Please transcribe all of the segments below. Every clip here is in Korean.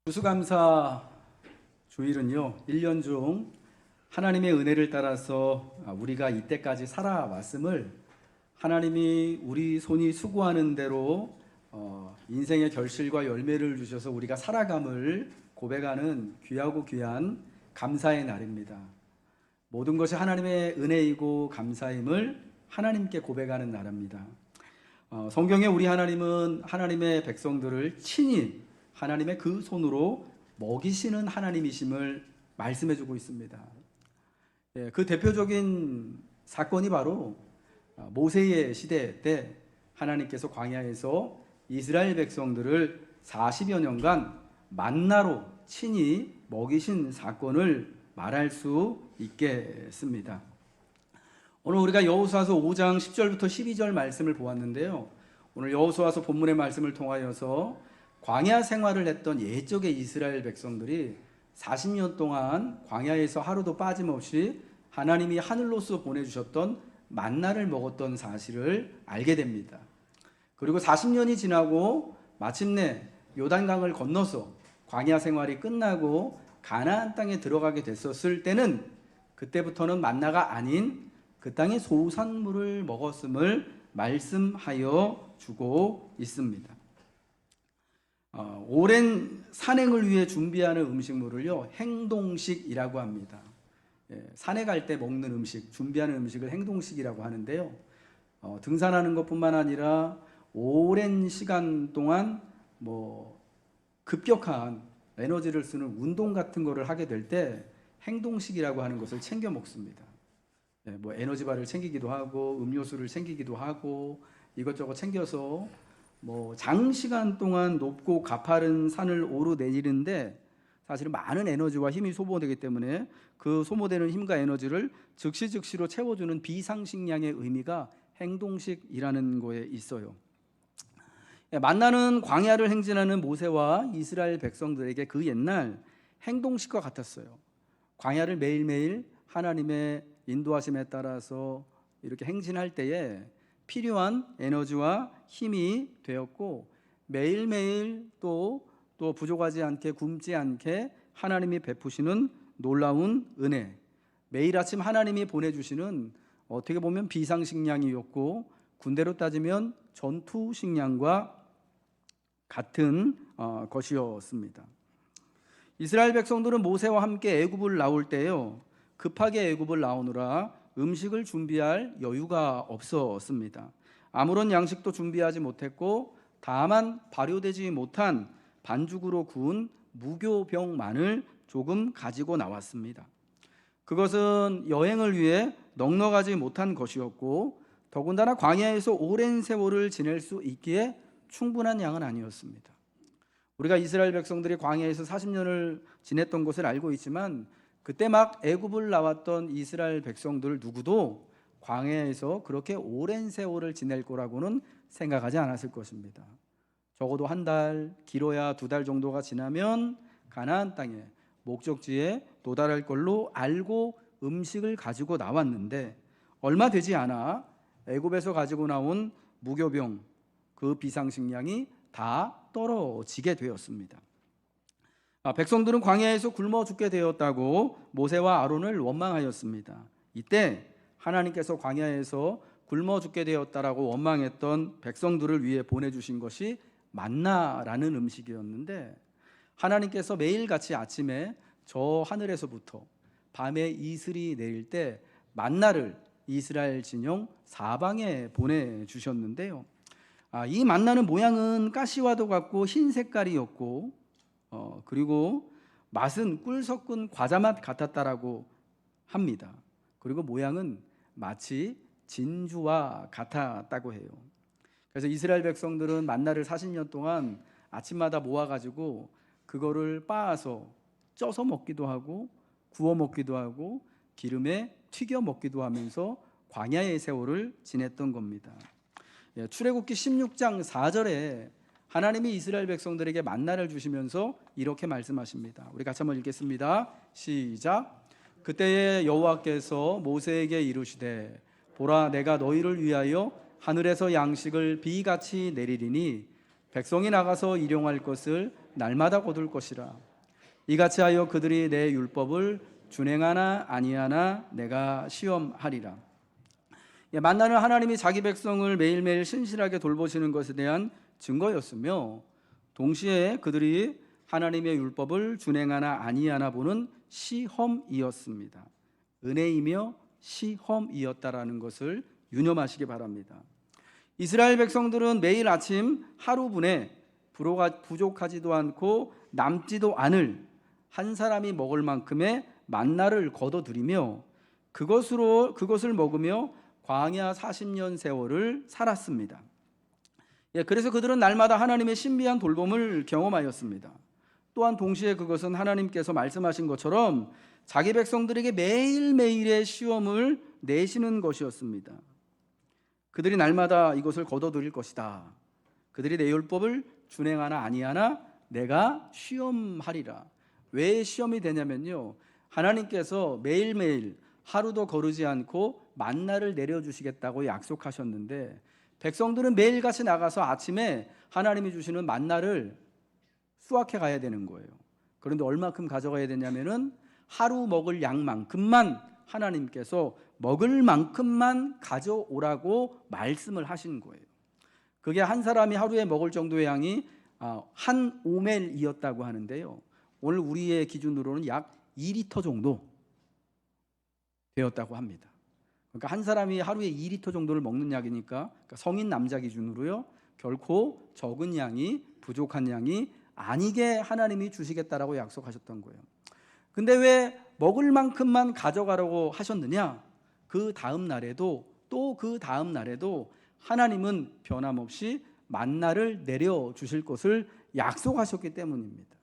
추수감사 주일은요, 1년 중 하나님의 은혜를 따라서 우리가 이때까지 살아왔음을 하나님이 우리 손이 수고하는 대로 인생의 결실과 열매를 주셔서 우리가 살아감을 고백하는 귀하고 귀한 감사의 날입니다. 모든 것이 하나님의 은혜이고 감사임을 하나님께 고백하는 날입니다. 성경에 우리 하나님은 하나님의 백성들을 친히 하나님의 그 손으로 먹이시는 하나님이심을 말씀해주고 있습니다. 그 대표적인 사건이 바로 모세의 시대 때 하나님께서 광야에서 이스라엘 백성들을 40여 년간 만나로 친히 먹이신 사건을 말할 수 있겠습니다. 오늘 우리가 여호수아서 5장 10절부터 12절 말씀을 보았는데요. 오늘 여호수아서 본문의 말씀을 통하여서 광야 생활을 했던 옛적의 이스라엘 백성들이 40년 동안 광야에서 하루도 빠짐없이 하나님이 하늘로서 보내주셨던 만나를 먹었던 사실을 알게 됩니다. 그리고 40년이 지나고 마침내 요단강을 건너서 광야 생활이 끝나고 가나안 땅에 들어가게 됐었을 때는 그때부터는 만나가 아닌 그 땅의 소산물을 먹었음을 말씀하여 주고 있습니다. 오랜 산행을 위해 준비하는 음식물을요, 행동식이라고 합니다. 산에 갈 때 먹는 음식, 준비하는 음식을 행동식이라고 하는데요. 등산하는 것뿐만 아니라 오랜 시간 동안 급격한 에너지를 쓰는 운동 같은 거를 하게 될 때 행동식이라고 하는 것을 챙겨 먹습니다. 에너지바를 챙기기도 하고 음료수를 챙기기도 하고 이것저것 챙겨서 장시간 동안 높고 가파른 산을 오르내리는데 사실은 많은 에너지와 힘이 소모되기 때문에 그 소모되는 힘과 에너지를 즉시로 채워주는 비상식량의 의미가 행동식이라는 거에 있어요. 만나는 광야를 행진하는 모세와 이스라엘 백성들에게 그 옛날 행동식과 같았어요. 광야를 매일매일 하나님의 인도하심에 따라서 이렇게 행진할 때에 필요한 에너지와 힘이 되었고 매일매일 또 부족하지 않게 굶지 않게 하나님이 베푸시는 놀라운 은혜, 매일 아침 하나님이 보내주시는 어떻게 보면 비상식량이었고 군대로 따지면 전투식량과 같은 것이었습니다. 이스라엘 백성들은 모세와 함께 애굽을 나올 때요, 급하게 애굽을 나오느라 음식을 준비할 여유가 없었습니다. 아무런 양식도 준비하지 못했고 다만 발효되지 못한 반죽으로 구운 무교병만을 조금 가지고 나왔습니다. 그것은 여행을 위해 넉넉하지 못한 것이었고 더군다나 광야에서 오랜 세월을 지낼 수 있기에 충분한 양은 아니었습니다. 우리가 이스라엘 백성들이 광야에서 40년을 지냈던 것을 알고 있지만 그때 막 애굽을 나왔던 이스라엘 백성들 누구도 광야에서 그렇게 오랜 세월을 지낼 거라고는 생각하지 않았을 것입니다. 적어도 한 달, 길어야 2달 정도가 지나면 가나안 땅에 목적지에 도달할 걸로 알고 음식을 가지고 나왔는데 얼마 되지 않아 애굽에서 가지고 나온 무교병, 그 비상식량이 다 떨어지게 되었습니다. 백성들은 광야에서 굶어 죽게 되었다고 모세와 아론을 원망하였습니다. 이때 하나님께서 광야에서 굶어 죽게 되었다라고 원망했던 백성들을 위해 보내주신 것이 만나라는 음식이었는데 하나님께서 매일같이 아침에 저 하늘에서부터 밤에 이슬이 내릴 때 만나를 이스라엘 진영 사방에 보내주셨는데요. 이 만나는 모양은 가시와도 같고 흰 색깔이었고 그리고 맛은 꿀 섞은 과자 맛 같았다라고 합니다. 그리고 모양은 마치 진주와 같았다고 해요. 그래서 이스라엘 백성들은 만나를 40년 동안 아침마다 모아가지고 그거를 빻아서 쪄서 먹기도 하고 구워 먹기도 하고 기름에 튀겨 먹기도 하면서 광야의 세월을 지냈던 겁니다. 출애굽기 16장 4절에 하나님이 이스라엘 백성들에게 만나를 주시면서 이렇게 말씀하십니다. 우리 같이 한번 읽겠습니다. 시작. 그때에 여호와께서 모세에게 이르시되 보라 내가 너희를 위하여 하늘에서 양식을 비같이 내리리니 백성이 나가서 일용할 것을 날마다 거둘 것이라. 이같이 하여 그들이 내 율법을 준행하나 아니하나 내가 시험하리라. 만나는 하나님이 자기 백성을 매일매일 신실하게 돌보시는 것에 대한 증거였으며, 동시에 그들이 하나님의 율법을 준행하나 아니하나 보는 시험이었습니다. 은혜이며 시험이었다라는 것을 유념하시기 바랍니다. 이스라엘 백성들은 매일 아침 하루분에 부족하지도 않고 남지도 않을 한 사람이 먹을 만큼의 만나를 거둬들이며 그것을 먹으며 광야 40년 세월을 살았습니다. 그래서 그들은 날마다 하나님의 신비한 돌봄을 경험하였습니다. 또한 동시에 그것은 하나님께서 말씀하신 것처럼 자기 백성들에게 매일매일의 시험을 내시는 것이었습니다. 그들이 날마다 이것을 거둬들일 것이다. 그들이 내 율법을 준행하나 아니하나 내가 시험하리라. 왜 시험이 되냐면요, 하나님께서 매일매일 하루도 거르지 않고 만나를 내려주시겠다고 약속하셨는데, 백성들은 매일같이 나가서 아침에 하나님이 주시는 만나를 수확해 가야 되는 거예요. 그런데 얼마큼 가져가야 되냐면은 하루 먹을 양만큼만 하나님께서 먹을 만큼만 가져오라고 말씀을 하신 거예요. 그게 한 사람이 하루에 먹을 정도의 양이 한 오멜이었다고 하는데요, 오늘 우리의 기준으로는 약 2리터 정도 되었다고 합니다. 그러니까 한 사람이 하루에 2리터 정도를 먹는 약이니까, 성인 남자 기준으로요, 결코 적은 양이, 부족한 양이 아니게 하나님이 주시겠다라고 약속하셨던 거예요. 근데 왜 먹을 만큼만 가져가라고 하셨느냐? 그 다음 날에도, 또 그 다음 날에도 하나님은 변함없이 만나를 내려 주실 것을 약속하셨기 때문입니다.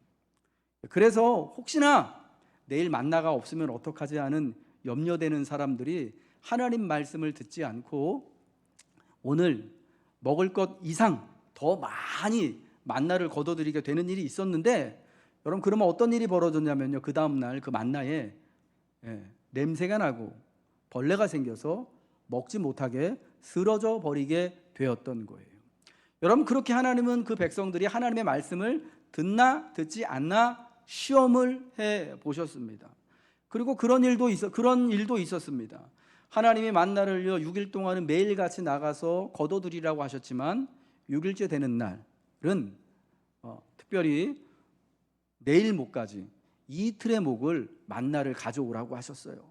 그래서 혹시나 내일 만나가 없으면 어떡하지 하는 염려되는 사람들이 하나님 말씀을 듣지 않고 오늘 먹을 것 이상 더 많이 만나를 거둬들이게 되는 일이 있었는데, 여러분 그러면 어떤 일이 벌어졌냐면요, 그 다음날 그 만나에 냄새가 나고 벌레가 생겨서 먹지 못하게 쓰러져 버리게 되었던 거예요. 여러분, 그렇게 하나님은 그 백성들이 하나님의 말씀을 듣나 듣지 않나 시험을 해 보셨습니다. 그리고 그런 일도 있었습니다. 하나님이 만나를요 6일 동안은 매일같이 나가서 거둬들이라고 하셨지만 6일째 되는 날은 특별히 내일 목까지 이틀의 목을 만나를 가져오라고 하셨어요.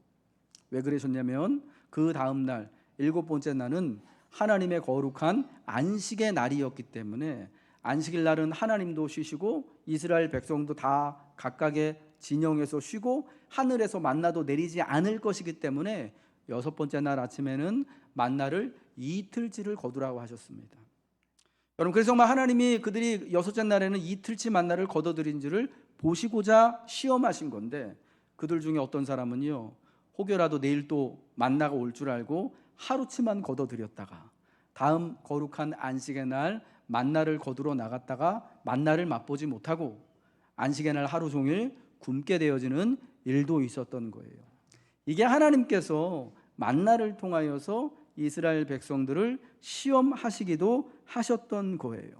왜 그러셨냐면 그 다음 날 7번째 날은 하나님의 거룩한 안식의 날이었기 때문에, 안식일 날은 하나님도 쉬시고 이스라엘 백성도 다 각각의 진영에서 쉬고 하늘에서 만나도 내리지 않을 것이기 때문에 6번째 날 아침에는 만나를 이틀치를 거두라고 하셨습니다. 여러분, 그래서 정말 하나님이 그들이 6째 날에는 이틀치 만나를 거둬들인지를 보시고자 시험하신 건데, 그들 중에 어떤 사람은요 혹여라도 내일 또 만나가 올 줄 알고 하루치만 거둬들였다가 다음 거룩한 안식의 날 만나를 거두러 나갔다가 만나를 맛보지 못하고 안식의 날 하루 종일 굶게 되어지는 일도 있었던 거예요. 이게 하나님께서 만나를 통하여서 이스라엘 백성들을 시험하시기도 하셨던 거예요.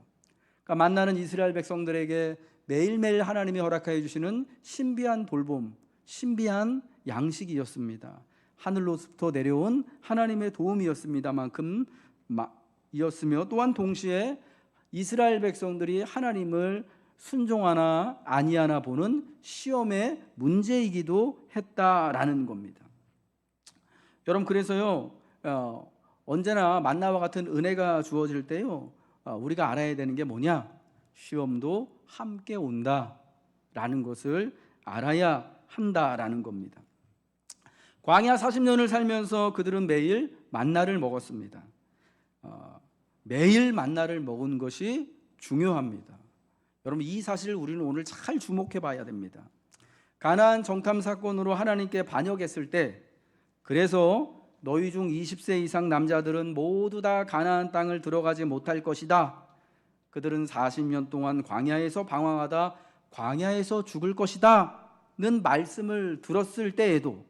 그러니까 만나는 이스라엘 백성들에게 매일매일 하나님이 허락하여 주시는 신비한 돌봄, 신비한 양식이었습니다. 하늘로부터 내려온 하나님의 도움이었습니다만큼 이었으며, 또한 동시에 이스라엘 백성들이 하나님을 순종하나 아니하나 보는 시험의 문제이기도 했다라는 겁니다. 여러분, 그래서요 언제나 만나와 같은 은혜가 주어질 때요 우리가 알아야 되는 게 뭐냐? 시험도 함께 온다라는 것을 알아야 한다라는 겁니다. 광야 40년을 살면서 그들은 매일 만나를 먹었습니다. 매일 만나를 먹은 것이 중요합니다. 여러분, 이 사실을 우리는 오늘 잘 주목해 봐야 됩니다. 가나안 정탐 사건으로 하나님께 반역했을 때, 그래서 너희 중 20세 이상 남자들은 모두 다 가나안 땅을 들어가지 못할 것이다. 그들은 40년 동안 광야에서 방황하다 광야에서 죽을 것이다 는 말씀을 들었을 때에도,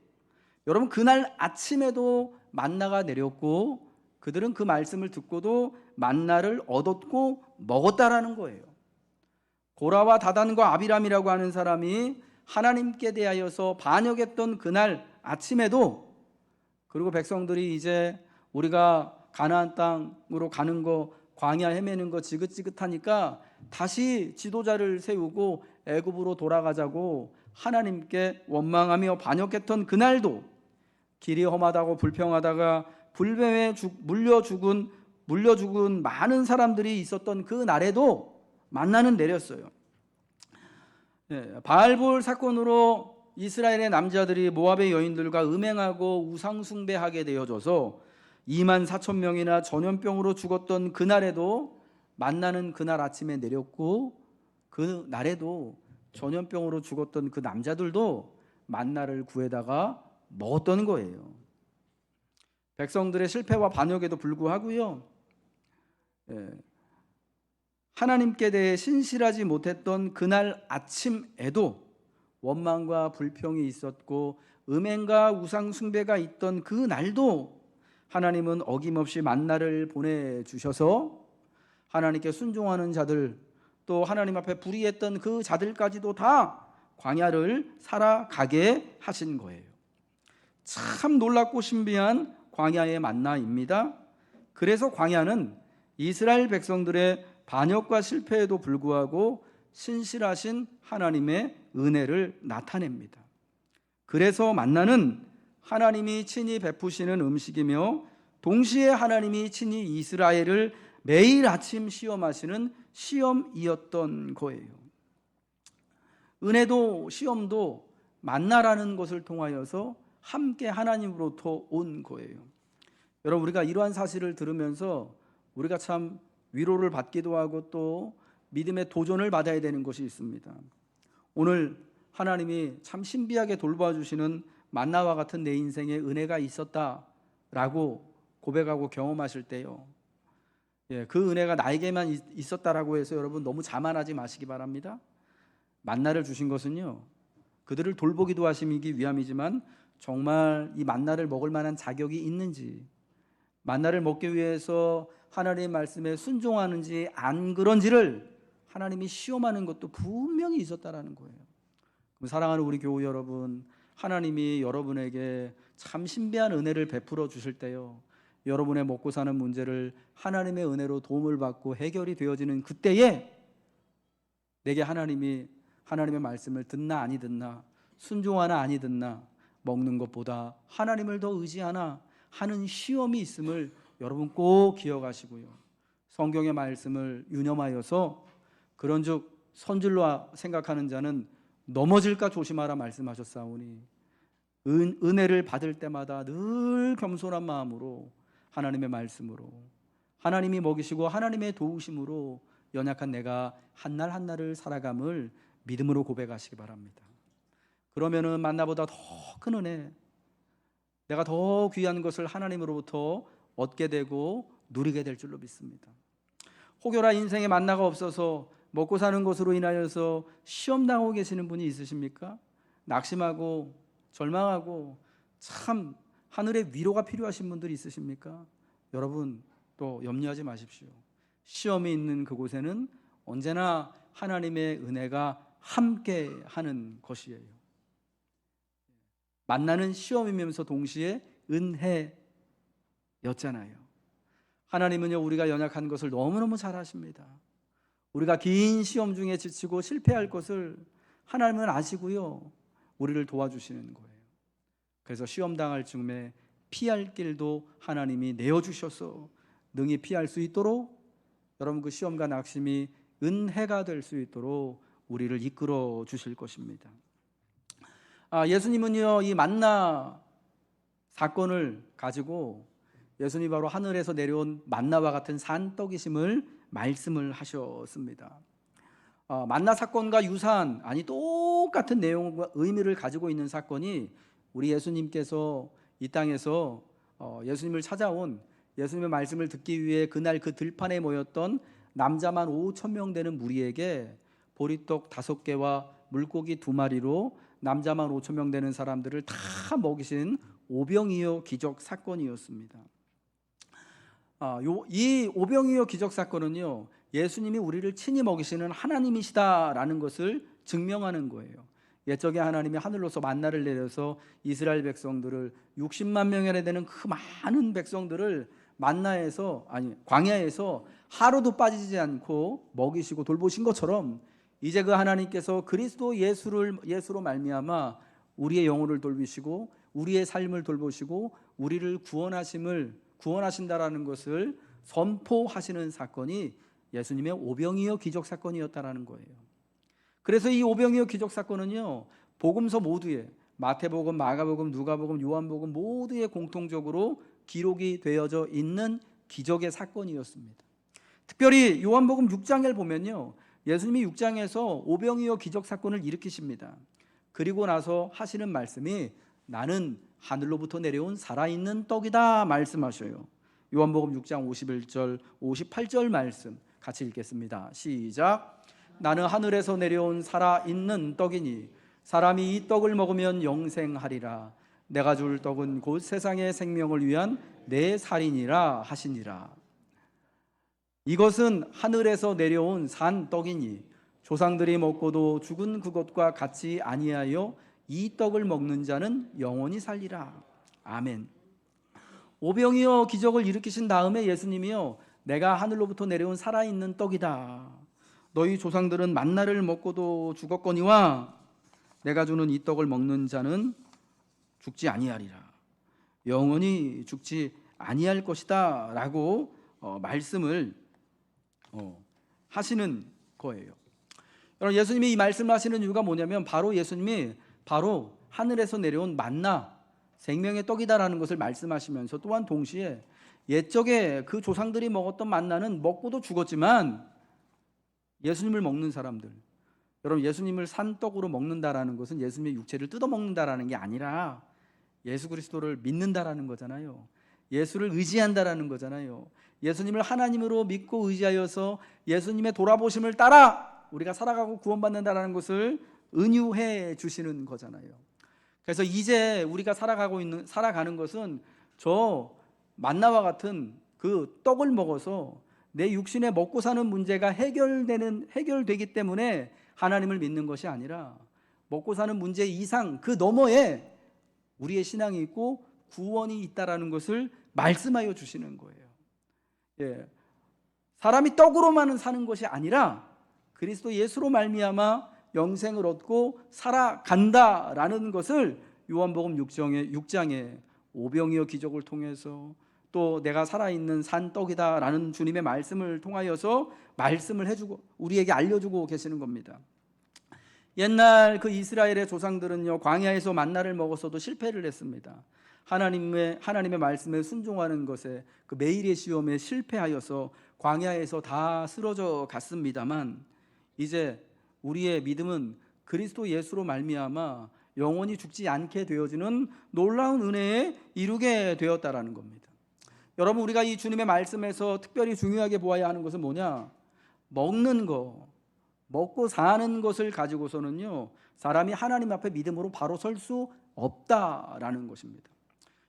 여러분 그날 아침에도 만나가 내렸고 그들은 그 말씀을 듣고도 만나를 얻었고 먹었다라는 거예요. 고라와 다단과 아비람이라고 하는 사람이 하나님께 대하여서 반역했던 그날 아침에도, 그리고 백성들이 이제 우리가 가나안 땅으로 가는 거, 광야 헤매는 거 지긋지긋하니까 다시 지도자를 세우고 애굽으로 돌아가자고 하나님께 원망하며 반역했던 그날도, 길이 험하다고 불평하다가 불뱀에 물려 죽은 많은 사람들이 있었던 그 날에도 만나는 내렸어요. 바알볼 사건으로 이스라엘의 남자들이 모압의 여인들과 음행하고 우상 숭배하게 되어져서 2만 4천 명이나 전염병으로 죽었던 그날에도 만나는 그날 아침에 내렸고, 그 날에도 전염병으로 죽었던 그 남자들도 만나를 구해다가 먹었던 거예요. 백성들의 실패와 반역에도 불구하고요, 하나님께 대해 신실하지 못했던 그날 아침에도 원망과 불평이 있었고 음행과 우상 숭배가 있던 그 날도 하나님은 어김없이 만나를 보내주셔서 하나님께 순종하는 자들, 또 하나님 앞에 불의했던 그 자들까지도 다 광야를 살아가게 하신 거예요. 참 놀랍고 신비한 광야의 만나입니다. 그래서 광야는 이스라엘 백성들의 반역과 실패에도 불구하고 신실하신 하나님의 은혜를 나타냅니다. 그래서 만나는 하나님이 친히 베푸시는 음식이며 동시에 하나님이 친히 이스라엘을 매일 아침 시험하시는 시험이었던 거예요. 은혜도 시험도 만나라는 것을 통하여서 함께 하나님으로부터 온 거예요. 여러분, 우리가 이러한 사실을 들으면서 우리가 참 위로를 받기도 하고 또 믿음의 도전을 받아야 되는 것이 있습니다. 오늘 하나님이 참 신비하게 돌봐주시는 만나와 같은 내 인생에 은혜가 있었다라고 고백하고 경험하실 때요, 그 은혜가 나에게만 있었다라고 해서 여러분 너무 자만하지 마시기 바랍니다. 만나를 주신 것은요, 그들을 돌보기도 하시기 위함이지만 정말 이 만나를 먹을 만한 자격이 있는지, 만나를 먹기 위해서 하나님의 말씀에 순종하는지 안 그런지를 하나님이 시험하는 것도 분명히 있었다라는 거예요. 그럼 사랑하는 우리 교우 여러분, 하나님이 여러분에게 참 신비한 은혜를 베풀어 주실 때요, 여러분의 먹고 사는 문제를 하나님의 은혜로 도움을 받고 해결이 되어지는 그때에 내게 하나님이 하나님의 말씀을 듣나 아니 듣나, 순종하나 아니 듣나, 먹는 것보다 하나님을 더 의지하나 하는 시험이 있음을 여러분 꼭 기억하시고요, 성경의 말씀을 유념하여서 그런즉 선질로 생각하는 자는 넘어질까 조심하라 말씀하셨사오니 은혜를 받을 때마다 늘 겸손한 마음으로 하나님의 말씀으로, 하나님이 먹이시고 하나님의 도우심으로 연약한 내가 한날 한날을 살아감을 믿음으로 고백하시기 바랍니다. 그러면은 만나보다 더 큰 은혜, 내가 더 귀한 것을 하나님으로부터 얻게 되고 누리게 될 줄로 믿습니다. 혹여나 인생에 만나가 없어서 먹고 사는 것으로 인하여서 시험당하고 계시는 분이 있으십니까? 낙심하고 절망하고 참 하늘의 위로가 필요하신 분들이 있으십니까? 여러분 또 염려하지 마십시오. 시험이 있는 그곳에는 언제나 하나님의 은혜가 함께 하는 것이에요. 만나는 시험이면서 동시에 은혜였잖아요. 하나님은요, 우리가 연약한 것을 너무너무 잘 아십니다. 우리가 긴 시험 중에 지치고 실패할 것을 하나님은 아시고요, 우리를 도와주시는 거예요. 그래서 시험 당할 즈음에 피할 길도 하나님이 내어주셔서 능히 피할 수 있도록, 여러분 그 시험과 낙심이 은혜가 될 수 있도록 우리를 이끌어 주실 것입니다. 예수님은요, 이 만나 사건을 가지고 예수님이 바로 하늘에서 내려온 만나와 같은 산떡이심을 말씀을 하셨습니다. 만나 사건과 유사한, 아니 똑같은 내용과 의미를 가지고 있는 사건이 우리 예수님께서 이 땅에서 예수님을 찾아온, 예수님의 말씀을 듣기 위해 그날 그 들판에 모였던 남자만 5천 명 되는 무리에게 보리떡 5개와 물고기 2마리로 남자만 5천 명 되는 사람들을 다 먹이신 오병이어 기적 사건이었습니다. 이 오병이어 기적 사건은요, 예수님이 우리를 친히 먹이시는 하나님이시다라는 것을 증명하는 거예요. 옛적에 하나님이 하늘로서 만나를 내려서 이스라엘 백성들을 60만 명이나 되는 그 많은 백성들을 광야에서 하루도 빠지지 않고 먹이시고 돌보신 것처럼 이제 그 하나님께서 그리스도 예수로 말미암아 우리의 영혼을 돌보시고 우리의 삶을 돌보시고 우리를 구원하신다라는 것을 선포하시는 사건이 예수님의 오병이어 기적 사건이었다라는 거예요. 그래서 이 오병이어 기적 사건은요, 복음서 모두에 마태복음, 마가복음, 누가복음, 요한복음 모두에 공통적으로 기록이 되어져 있는 기적의 사건이었습니다. 특별히 요한복음 6장을 보면요, 예수님이 6장에서 오병이어 기적 사건을 일으키십니다. 그리고 나서 하시는 말씀이 나는 하늘로부터 내려온 살아있는 떡이다 말씀하셔요. 요한복음 6장 51절 58절 말씀 같이 읽겠습니다. 시작. 나는 하늘에서 내려온 살아있는 떡이니 사람이 이 떡을 먹으면 영생하리라. 내가 줄 떡은 곧 세상의 생명을 위한 내 살이니라 하시니라. 이것은 하늘에서 내려온 산 떡이니 조상들이 먹고도 죽은 그것과 같이 아니하여 이 떡을 먹는 자는 영원히 살리라. 아멘. 오병이어 기적을 일으키신 다음에 예수님이요, 내가 하늘로부터 내려온 살아있는 떡이다. 너희 조상들은 만나를 먹고도 죽었거니와 내가 주는 이 떡을 먹는 자는 죽지 아니하리라. 영원히 죽지 아니할 것이다 라고 말씀을 하시는 거예요. 여러분, 예수님이 이 말씀을 하시는 이유가 뭐냐면 예수님이 바로 하늘에서 내려온 만나 생명의 떡이다라는 것을 말씀하시면서 또한 동시에 옛적에 그 조상들이 먹었던 만나는 먹고도 죽었지만 예수님을 먹는 사람들, 여러분, 예수님을 산떡으로 먹는다라는 것은 예수님의 육체를 뜯어 먹는다라는 게 아니라 예수 그리스도를 믿는다라는 거잖아요. 예수를 의지한다라는 거잖아요. 예수님을 하나님으로 믿고 의지하여서 예수님의 돌아보심을 따라 우리가 살아가고 구원받는다라는 것을 은유해 주시는 거잖아요. 그래서 이제 우리가 살아가는 것은 저 만나와 같은 그 떡을 먹어서 내 육신의 먹고 사는 문제가 해결되기 때문에 하나님을 믿는 것이 아니라 먹고 사는 문제 이상 그 너머에 우리의 신앙이 있고 구원이 있다라는 것을 말씀하여 주시는 거예요. 예. 사람이 떡으로만 사는 것이 아니라 그리스도 예수로 말미암아 영생을 얻고 살아간다라는 것을 요한복음 6장의 오병이어 기적을 통해서 또 내가 살아있는 산떡이다라는 주님의 말씀을 통하여서 말씀을 해주고 우리에게 알려주고 계시는 겁니다. 옛날 그 이스라엘의 조상들은요, 광야에서 만나를 먹었어도 실패를 했습니다. 하나님의 말씀에 순종하는 것에 그 매일의 시험에 실패하여서 광야에서 다 쓰러져 갔습니다만 이제 우리의 믿음은 그리스도 예수로 말미암아 영원히 죽지 않게 되어지는 놀라운 은혜에 이루게 되었다라는 겁니다. 여러분, 우리가 이 주님의 말씀에서 특별히 중요하게 보아야 하는 것은 뭐냐? 먹는 거, 먹고 사는 것을 가지고서는요, 사람이 하나님 앞에 믿음으로 바로 설 수 없다라는 것입니다.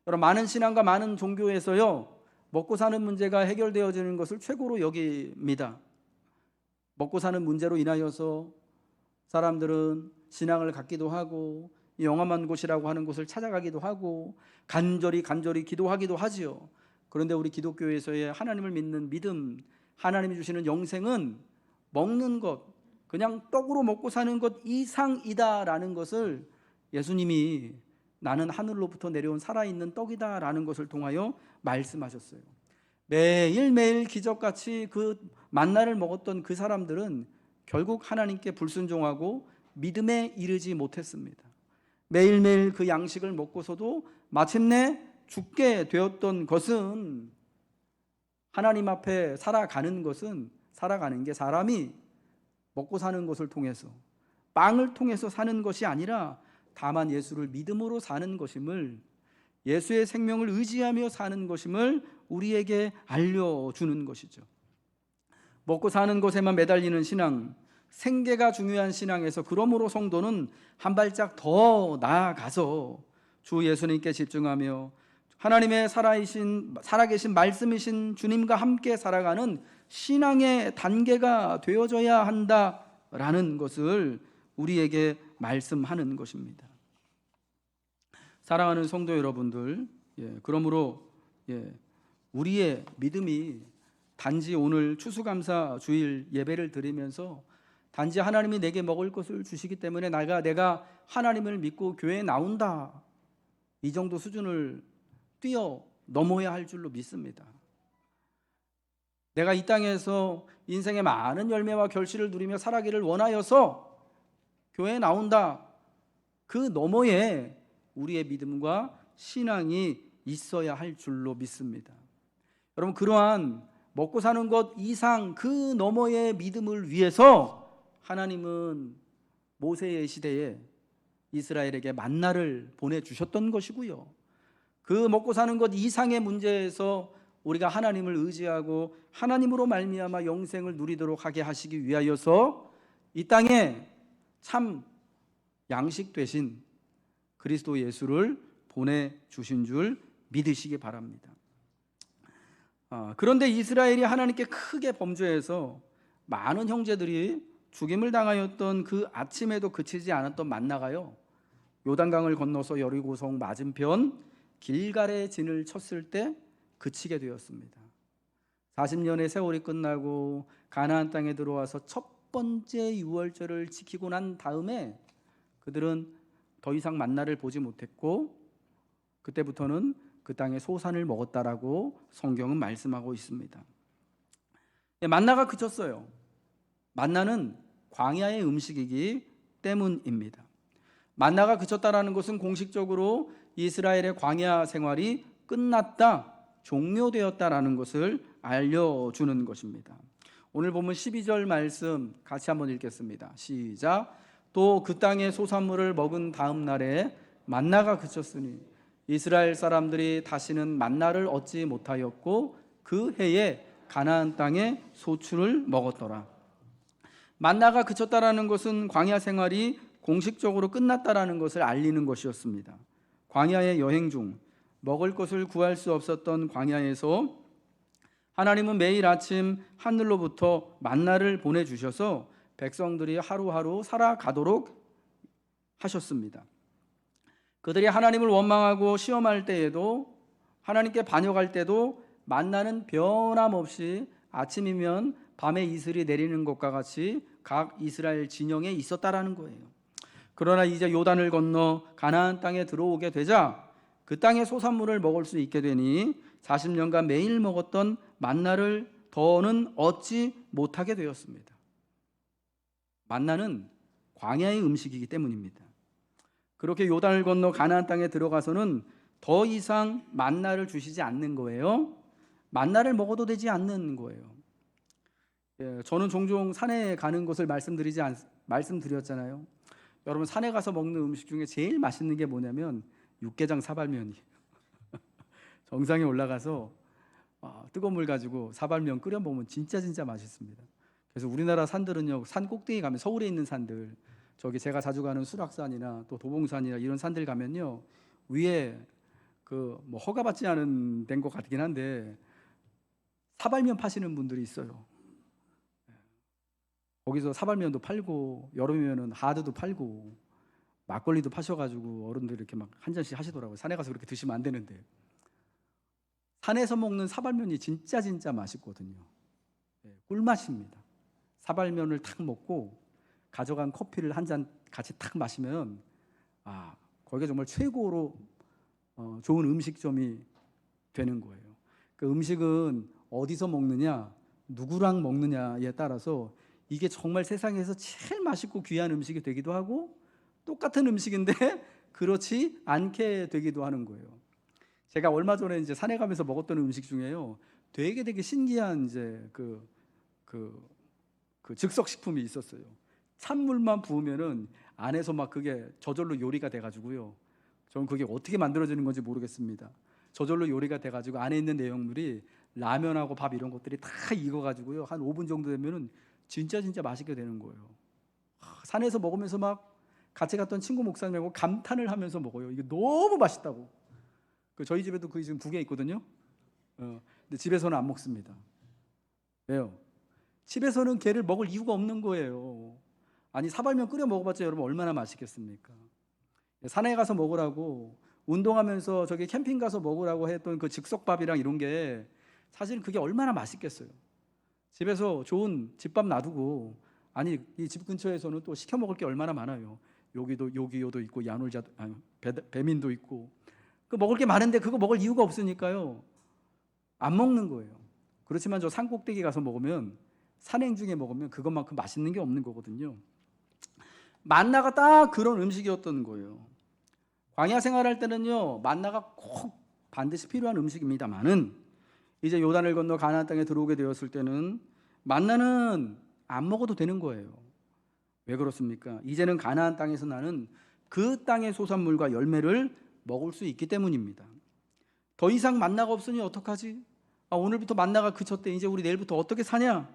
여러분, 많은 신앙과 많은 종교에서요, 먹고 사는 문제가 해결되어지는 것을 최고로 여깁니다. 먹고 사는 문제로 인하여서 사람들은 신앙을 갖기도 하고 영험한 곳이라고 하는 곳을 찾아가기도 하고 간절히 기도하기도 하지요. 그런데 우리 기독교에서의 하나님을 믿는 믿음, 하나님이 주시는 영생은 먹는 것, 그냥 떡으로 먹고 사는 것 이상이다라는 것을 예수님이 나는 하늘로부터 내려온 살아있는 떡이다라는 것을 통하여 말씀하셨어요. 매일매일 기적같이 그 만나를 먹었던 그 사람들은 결국 하나님께 불순종하고 믿음에 이르지 못했습니다. 매일매일 그 양식을 먹고서도 마침내 죽게 되었던 것은 하나님 앞에 살아가는 게 사람이 먹고 사는 것을 통해서 빵을 통해서 사는 것이 아니라 다만 예수를 믿음으로 사는 것임을, 예수의 생명을 의지하며 사는 것임을 우리에게 알려주는 것이죠. 먹고 사는 것에만 매달리는 신앙, 생계가 중요한 신앙에서 그러므로 성도는 한 발짝 더 나아가서 주 예수님께 집중하며 하나님의 살아계신 말씀이신 주님과 함께 살아가는 신앙의 단계가 되어져야 한다라는 것을 우리에게 말씀하는 것입니다. 사랑하는 성도 여러분들, 그러므로 우리의 믿음이 단지 오늘 추수감사 주일 예배를 드리면서 단지 하나님이 내게 먹을 것을 주시기 때문에 내가 하나님을 믿고 교회에 나온다, 이 정도 수준을 뛰어 넘어야 할 줄로 믿습니다. 내가 이 땅에서 인생의 많은 열매와 결실을 누리며 살아기를 원하여서 교회에 나온다, 그 너머에 우리의 믿음과 신앙이 있어야 할 줄로 믿습니다. 여러분, 그러한 먹고 사는 것 이상 그 너머의 믿음을 위해서 하나님은 모세의 시대에 이스라엘에게 만나를 보내주셨던 것이고요, 그 먹고 사는 것 이상의 문제에서 우리가 하나님을 의지하고 하나님으로 말미암아 영생을 누리도록 하게 하시기 위하여서 이 땅에 참 양식 되신 그리스도 예수를 보내주신 줄 믿으시기 바랍니다. 그런데 이스라엘이 하나님께 크게 범죄해서 많은 형제들이 죽임을 당하였던 그 아침에도 그치지 않았던 만나가요, 요단강을 건너서 여리고성 맞은편 길갈의 진을 쳤을 때 그치게 되었습니다. 40년의 세월이 끝나고 가나안 땅에 들어와서 첫 번째 유월절을 지키고 난 다음에 그들은 더 이상 만나를 보지 못했고 그때부터는 그 땅에 소산을 먹었다라고 성경은 말씀하고 있습니다. 만나가 그쳤어요. 만나는 광야의 음식이기 때문입니다. 만나가 그쳤다라는 것은 공식적으로 이스라엘의 광야 생활이 끝났다, 종료되었다라는 것을 알려주는 것입니다. 오늘 보면 12절 말씀 같이 한번 읽겠습니다. 시작. 또 그 땅의 소산물을 먹은 다음 날에 만나가 그쳤으니 이스라엘 사람들이 다시는 만나를 얻지 못하였고 그 해에 가나안 땅에 소출을 먹었더라. 만나가 그쳤다라는 것은 광야 생활이 공식적으로 끝났다라는 것을 알리는 것이었습니다. 광야의 여행 중 먹을 것을 구할 수 없었던 광야에서 하나님은 매일 아침 하늘로부터 만나를 보내주셔서 백성들이 하루하루 살아가도록 하셨습니다. 그들이 하나님을 원망하고 시험할 때에도, 하나님께 반역할 때도 만나는 변함없이 아침이면 밤에 이슬이 내리는 것과 같이 각 이스라엘 진영에 있었다라는 거예요. 그러나 이제 요단을 건너 가나안 땅에 들어오게 되자 그 땅의 소산물을 먹을 수 있게 되니 40년간 매일 먹었던 만나를 더는 얻지 못하게 되었습니다. 만나는 광야의 음식이기 때문입니다. 그렇게 요단을 건너 가나안 땅에 들어가서는 더 이상 만나를 주시지 않는 거예요. 만나를 먹어도 되지 않는 거예요. 저는 종종 산에 가는 것을 말씀드렸잖아요. 여러분, 산에 가서 먹는 음식 중에 제일 맛있는 게 뭐냐면 육개장 사발면이에요. 정상에 올라가서 뜨거운 물 가지고 사발면 끓여 먹으면 진짜 맛있습니다. 그래서 우리나라 산들은요, 산 꼭대기 가면, 서울에 있는 산들, 저기 제가 자주 가는 수락산이나 또 도봉산이나 이런 산들 가면요, 위에 뭐 허가받지 않은 된 것 같긴 한데 사발면 파시는 분들이 있어요. 거기서 사발면도 팔고 여름이면은 하드도 팔고 막걸리도 파셔가지고 어른들 이렇게 막 한 잔씩 하시더라고요. 산에 가서 그렇게 드시면 안 되는데. 산에서 먹는 사발면이 진짜 맛있거든요. 꿀맛입니다. 사발면을 탁 먹고 가져간 커피를 한 잔 같이 탁 마시면 거기가 정말 최고로 좋은 음식점이 되는 거예요. 그 음식은 어디서 먹느냐, 누구랑 먹느냐에 따라서 이게 정말 세상에서 제일 맛있고 귀한 음식이 되기도 하고 똑같은 음식인데 그렇지 않게 되기도 하는 거예요. 제가 얼마 전에 이제 산에 가면서 먹었던 음식 중에요, 되게 신기한 이제 그 즉석 식품이 있었어요. 찬물만 부으면은 안에서 막 그게 저절로 요리가 돼가지고요. 저는 그게 어떻게 만들어지는 건지 모르겠습니다. 저절로 요리가 돼가지고 안에 있는 내용물이 라면하고 밥 이런 것들이 다 익어가지고요, 한 5분 정도 되면은 진짜 맛있게 되는 거예요. 산에서 먹으면서 막 같이 갔던 친구 목사님하고 감탄을 하면서 먹어요. 이게 너무 맛있다고. 저희 집에도 그게 지금 2개 있거든요. 근데 집에서는 안 먹습니다. 왜요? 집에서는 게를 먹을 이유가 없는 거예요. 아니 사발면 끓여 먹어봤자 여러분 얼마나 맛있겠습니까? 산에 가서 먹으라고, 운동하면서 저기 캠핑 가서 먹으라고 했던 그 즉석밥이랑 이런 게 사실 그게 얼마나 맛있겠어요. 집에서 좋은 집밥 놔두고, 아니 이 집 근처에서는 또 시켜 먹을 게 얼마나 많아요. 여기도 요기요도 있고 야놀자도, 아니 배민도 있고, 그 먹을 게 많은데 그거 먹을 이유가 없으니까요 안 먹는 거예요. 그렇지만 저 산 꼭대기 가서 먹으면, 산행 중에 먹으면 그것만큼 맛있는 게 없는 거거든요. 만나가 딱 그런 음식이었던 거예요. 광야 생활할 때는요 만나가 꼭 반드시 필요한 음식입니다만은, 이제 요단을 건너 가나안 땅에 들어오게 되었을 때는 만나는 안 먹어도 되는 거예요. 왜 그렇습니까? 이제는 가나안 땅에서 나는 그 땅의 소산물과 열매를 먹을 수 있기 때문입니다. 더 이상 만나가 없으니 어떡하지? 오늘부터 만나가 그쳤대, 이제 우리 내일부터 어떻게 사냐?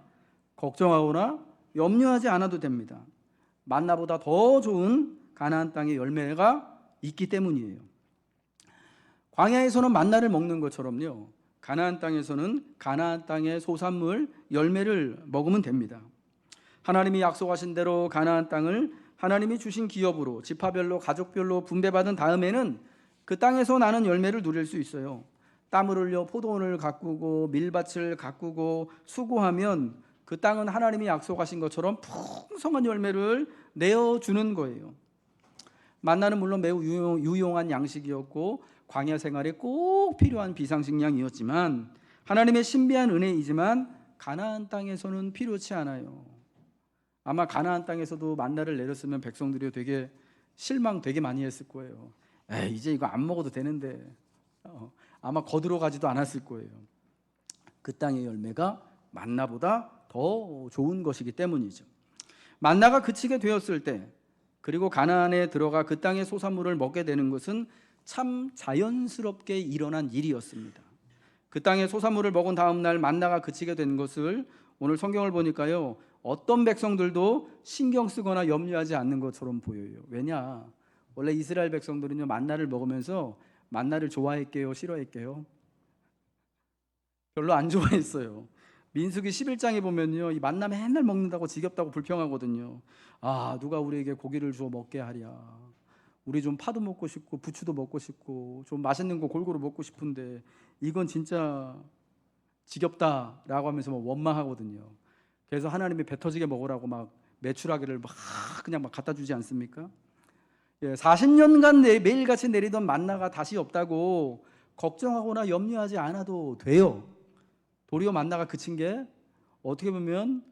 걱정하거나 염려하지 않아도 됩니다. 만나보다 더 좋은 가나안 땅의 열매가 있기 때문이에요. 광야에서는 만나를 먹는 것처럼요, 가나안 땅에서는 가나안 땅의 소산물 열매를 먹으면 됩니다. 하나님이 약속하신 대로 가나안 땅을 하나님이 주신 기업으로 지파별로 가족별로 분배받은 다음에는 그 땅에서 나는 열매를 누릴 수 있어요. 땀을 흘려 포도원을 가꾸고 밀밭을 가꾸고 수고하면 그 땅은 하나님이 약속하신 것처럼 풍성한 열매를 내어주는 거예요. 만나는 물론 매우 유용한 양식이었고 광야 생활에 꼭 필요한 비상식량이었지만, 하나님의 신비한 은혜이지만 가나안 땅에서는 필요치 않아요. 아마 가나안 땅에서도 만나를 내렸으면 백성들이 되게 실망 되게 많이 했을 거예요. 이제 이거 안 먹어도 되는데, 아마 거들어 가지도 않았을 거예요. 그 땅의 열매가 만나보다 더 좋은 것이기 때문이죠. 만나가 그치게 되었을 때, 그리고 가나안에 들어가 그 땅의 소산물을 먹게 되는 것은 참 자연스럽게 일어난 일이었습니다. 그 땅의 소산물을 먹은 다음 날 만나가 그치게 된 것을 오늘 성경을 보니까요 어떤 백성들도 신경 쓰거나 염려하지 않는 것처럼 보여요. 왜냐? 원래 이스라엘 백성들은요 만나를 먹으면서 만나를 좋아했게요, 싫어했게요? 별로 안 좋아했어요. 민수기 11장에 보면요 이 만나 맨날 먹는다고 지겹다고 불평하거든요. 누가 우리에게 고기를 주어 먹게 하랴. 우리 좀 파도 먹고 싶고 부추도 먹고 싶고 좀 맛있는 거 골고루 먹고 싶은데 이건 진짜 지겹다라고 하면서 막 원망하거든요. 그래서 하나님이 배 터지게 먹으라고 막 메추라기를 막 그냥 막 갖다 주지 않습니까? 40년간 매일같이 내리던 만나가 다시 없다고 걱정하거나 염려하지 않아도 돼요. 도리어 만나가 그친 게 어떻게 보면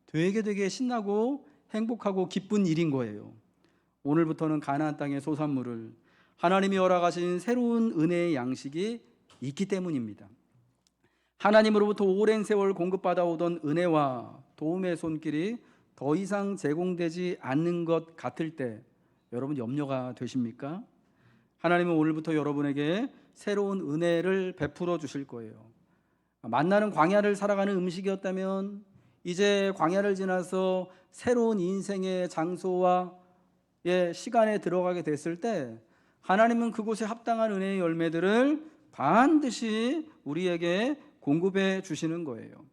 되게 신나고 행복하고 기쁜 일인 거예요. 오늘부터는 가나안 땅의 소산물을 하나님이 허락하신 새로운 은혜의 양식이 있기 때문입니다. 하나님으로부터 오랜 세월 공급받아 오던 은혜와 도움의 손길이 더 이상 제공되지 않는 것 같을 때 여러분 염려가 되십니까? 하나님은 오늘부터 여러분에게 새로운 은혜를 베풀어 주실 거예요. 만나는 광야를 살아가는 음식이었다면 이제 광야를 지나서 새로운 인생의 장소와 시간에 들어가게 됐을 때 하나님은 그곳에 합당한 은혜의 열매들을 반드시 우리에게 공급해 주시는 거예요.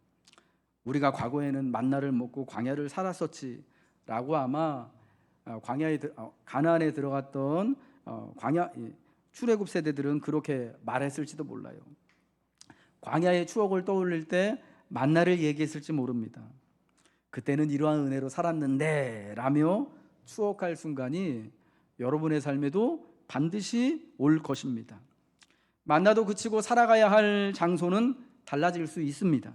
우리가 과거에는 만나를 먹고 광야를 살았었지라고 아마 가나안에 들어갔던 광야 출애굽 세대들은 그렇게 말했을지도 몰라요. 광야의 추억을 떠올릴 때 만나를 얘기했을지 모릅니다. 그때는 이러한 은혜로 살았는데 라며 추억할 순간이 여러분의 삶에도 반드시 올 것입니다. 만나도 그치고 살아가야 할 장소는 달라질 수 있습니다.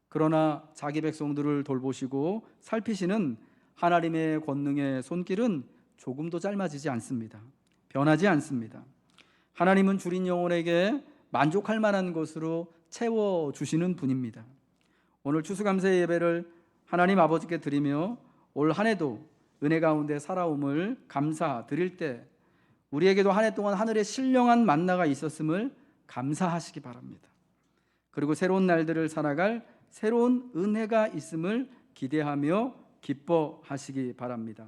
그러나 자기 백성들을 돌보시고 살피시는 하나님의 권능의 손길은 조금도 짧아지지 않습니다. 변하지 않습니다. 하나님은 줄인 영혼에게 만족할 만한 것으로 채워주시는 분입니다. 오늘 추수감사 예배를 하나님 아버지께 드리며 올 한 해도 은혜 가운데 살아옴을 감사드릴 때 우리에게도 한 해 동안 하늘에 신령한 만나가 있었음을 감사하시기 바랍니다. 그리고 새로운 날들을 살아갈 새로운 은혜가 있음을 기대하며 기뻐하시기 바랍니다.